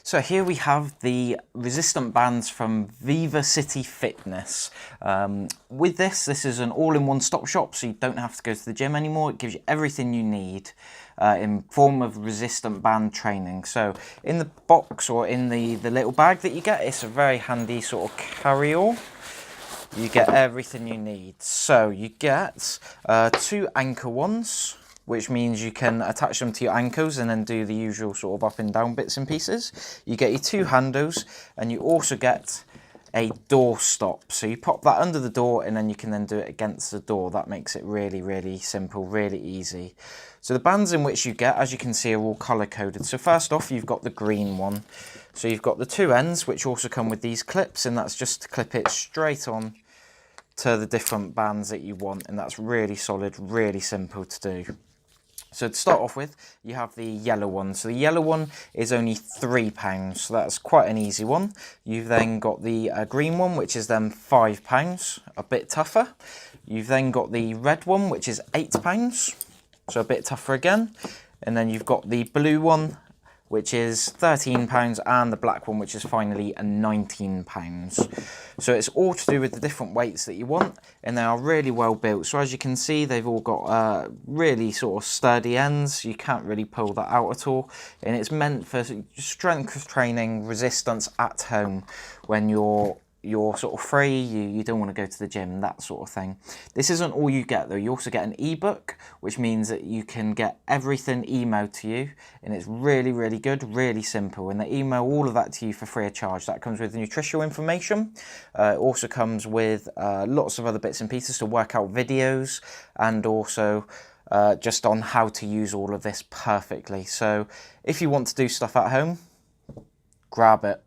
So here we have the resistant bands from Vivacity Fitness. With this is an all-in-one stop shop, so you don't have to go to the gym anymore. It gives you everything you need in form of resistant band training. So in the box or in the little bag that you get, it's a very handy sort of carry-all. You get everything you need. So you get 2 anchor ones, which means you can attach them to your ankles and then do the usual sort of up and down bits and pieces. You get your 2 handles, and you also get a door stop. So you pop that under the door and then you can then do it against the door. That makes it really, really simple, really easy. So the bands in which you get, as you can see, are all color coded. So first off, you've got the green one. So you've got the 2 ends, which also come with these clips, and that's just to clip it straight on to the different bands that you want. And that's really solid, really simple to do. So to start off with, you have the yellow one. So the yellow one is only £3, so that's quite an easy one. You've then got the green one, which is then £5, a bit tougher. You've then got the red one, which is £8, so a bit tougher again. And then you've got the blue one, which is £13, and the black one, which is finally £19. So it's all to do with the different weights that you want, and they are really well built. So as you can see, they've all got really sort of sturdy ends. You can't really pull that out at all, and it's meant for strength training, resistance at home when you're sort of free, you don't want to go to the gym, that sort of thing. This isn't all you get though. You also get an ebook, which means that you can get everything emailed to you, and it's really, really good, really simple, and they email all of that to you for free of charge. That comes with nutritional information. It also comes with lots of other bits and pieces to work out videos, and also just on how to use all of this perfectly. So if you want to do stuff at home, grab it.